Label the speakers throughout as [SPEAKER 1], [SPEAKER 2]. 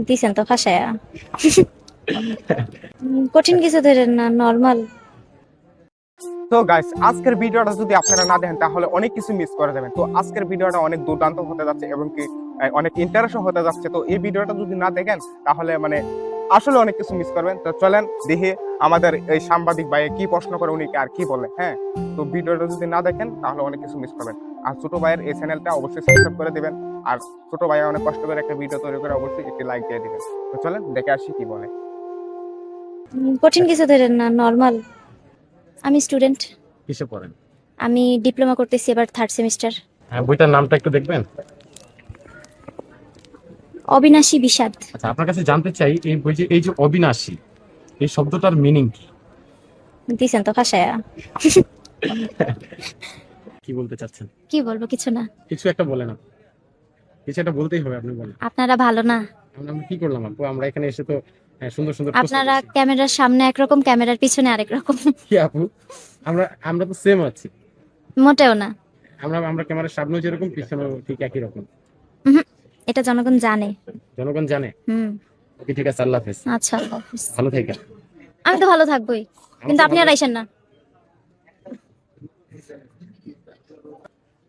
[SPEAKER 1] দিছেন তো ফাঁসায়া। কঠিন কিছু ধরেন না, নরমাল।
[SPEAKER 2] তো গাইস, আজকের ভিডিওটা যদি আপনারা না দেখেন তাহলে অনেক কিছু মিস করে যাবেন। তো আজকের ভিডিওটা অনেক দুর্দান্ত হতে যাচ্ছে এবং কি অনেক ইন্টারেস্টিং হতে যাচ্ছে। তো এই ভিডিওটা যদি না দেখেন তাহলে আসলে অনেক কিছু মিস করবেন। তো চলেন দেখি আমাদের এই সাংবাদিক ভাই কি প্রশ্ন করে, উনি আর কি বলে। হ্যাঁ, তো ভিডিওটা যদি না দেখেন তাহলে অনেক কিছু মিস করবেন। আর ছোট ভাইয়ের এই চ্যানেলটা অবশ্যই সাবস্ক্রাইব করে দিবেন। আর ছোট ভাই অনেক কষ্ট করে একটা ভিডিও তৈরি করে অবশ্যই একটি লাইক দিয়ে দিবেন। তো চলেন দেখে আসি কি বলে।
[SPEAKER 1] কঠিন কিছু ধরেন না, নরমাল। আমি স্টুডেন্ট।
[SPEAKER 3] কিসে পড়েন?
[SPEAKER 1] আমি ডিপ্লোমা করতেছি, এবার 3rd সেমিস্টার।
[SPEAKER 3] হ্যাঁ, বইটার নামটা একটু দেখবেন।
[SPEAKER 1] অবিনাশী বিষাদ।
[SPEAKER 3] আচ্ছা, আপনার কাছে জানতে চাই এই যে অবিনাশী, এই শব্দটার মিনিং কি?
[SPEAKER 1] দিছেন তো ফাঁসায়া।
[SPEAKER 3] কি বলতে চাচ্ছেন?
[SPEAKER 1] কি বলবো, কিছু না।
[SPEAKER 3] কিছু একটা বলেন আপনি। কিছু একটা বলতেই হবে, আপনি বলেন।
[SPEAKER 1] আপনারা ভালো না।
[SPEAKER 3] আমরা কি করলাম আপু? আমরা এখানে এসে তো সুন্দর সুন্দর প্রশ্ন
[SPEAKER 1] আপনারা
[SPEAKER 3] করছি।
[SPEAKER 1] ক্যামেরার সামনে একরকম, ক্যামেরার পিছনে আরেক রকম।
[SPEAKER 3] কি আপু, আমরা তো সেম আছি।
[SPEAKER 1] মোটেও না।
[SPEAKER 3] আমরা ক্যামেরার সামনেও যেরকম, পিছনেও ঠিক একই রকম।
[SPEAKER 1] উহুম, এটা জনগণ জানে।
[SPEAKER 3] জনগণ জানে।
[SPEAKER 1] হুম।
[SPEAKER 3] ওকে, ঠিক আছে, আল্লাহ হাফেজ।
[SPEAKER 1] আচ্ছা, আল্লাহ হাফেজ।
[SPEAKER 3] ভালো থাকেন।
[SPEAKER 1] আমি তো ভালো থাকবোই, কিন্তু আপনি আর আইসেন না।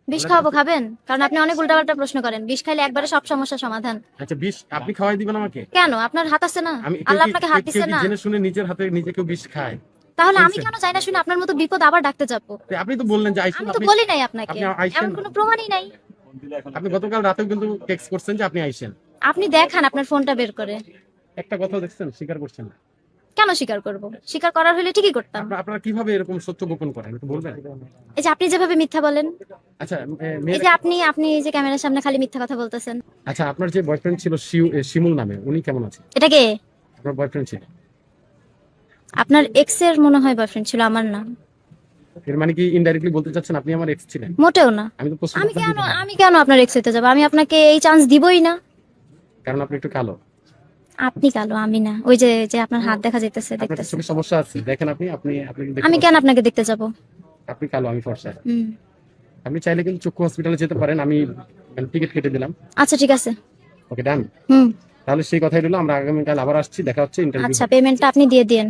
[SPEAKER 1] বিষ খাওয়াবো, খাবেন? কারণ আপনি অনেক উল্টাপাল্টা প্রশ্ন করেন। বিষ খাইলে একবারে সব সমস্যার সমাধান।
[SPEAKER 3] আচ্ছা, বিষ আপনি খাওয়াই দিবেন আমাকে?
[SPEAKER 1] কেন? আপনার হাত আছে না?
[SPEAKER 3] আমি
[SPEAKER 1] আল্লাহ আপনাকে হাত দিছে না?
[SPEAKER 3] জেনে শুনে নিজের হাতে নিজে কেউ বিষ খায়?
[SPEAKER 1] তাহলে আমি কেন যাই না শুনে আপনার মতো বিপদ আবার ডাকতে যাবো?
[SPEAKER 3] তো আপনি তো বললেন যে আইসেন।
[SPEAKER 1] আমি তো বলি নাই আপনাকে,
[SPEAKER 3] আপনি আইসেন।
[SPEAKER 1] এমন কোনো প্রমাণই নাই।
[SPEAKER 3] আপনি গতকাল রাতেও কিন্তু টেক্সট করছেন যে আপনি আইসেন।
[SPEAKER 1] আপনি দেখান আপনার ফোনটা বের করে।
[SPEAKER 3] একটা কথা দেখছেন, স্বীকার করছেন না।
[SPEAKER 1] কেন স্বীকার করব? স্বীকার করার হলে ঠিকই করতাম।
[SPEAKER 3] আপনারা কিভাবে এরকম সত্য গোপন করেন, একটু বলবেন?
[SPEAKER 1] এই যে আপনি যেভাবে মিথ্যা বলেন,
[SPEAKER 3] আচ্ছা,
[SPEAKER 1] এই যে আপনি এই যে ক্যামেরার সামনে খালি মিথ্যা কথা বলতেছেন।
[SPEAKER 3] আচ্ছা, আপনার যে বয়ফ্রেন্ড ছিল শিমুল নামে, উনি কেমন আছে?
[SPEAKER 1] এটা কে?
[SPEAKER 3] আপনার বয়ফ্রেন্ড ছিল?
[SPEAKER 1] আপনার এক্স এর মনে হয় বয়ফ্রেন্ড ছিল, আমার না।
[SPEAKER 3] এর মানে কি ইনডাইরেক্টলি বলতে চাচ্ছেন আপনি আমার এক্স ছিলেন?
[SPEAKER 1] মোটেও না।
[SPEAKER 3] আমি তো প্রশ্ন
[SPEAKER 1] আমি কেন আপনার এক্স হতে যাব? আমি আপনাকে এই চান্স দিবই না।
[SPEAKER 3] কারণ আপনি একটু কালো।
[SPEAKER 1] আপনি কালো, আমি না। ওই যে যে আপনার হাত দেখা যাইতেছে,
[SPEAKER 3] আপনার
[SPEAKER 1] দেখতেছেন।
[SPEAKER 3] চোখে সমস্যা আছে, দেখেন আপনি আপনি আপনি দেখতে
[SPEAKER 1] আমি কেন আপনাকে দেখতে যাব?
[SPEAKER 3] আপনি কালো, আমি ফর্সা।
[SPEAKER 1] হুম।
[SPEAKER 3] আপনি চাইলে কিন্তু চক্ষু হসপিটালে যেতে পারেন, আমি টিকিট কেটে দিলাম।
[SPEAKER 1] আচ্ছা, ঠিক আছে।
[SPEAKER 3] ওকে, ডান।
[SPEAKER 1] হুম।
[SPEAKER 3] তাহলে সেই কথাই রইলো, আমরা আগামীকাল আবার আসছি, দেখা হচ্ছে ইন্টারভিউ।
[SPEAKER 1] আচ্ছা, পেমেন্টটা আপনি দিয়ে দিয়েন।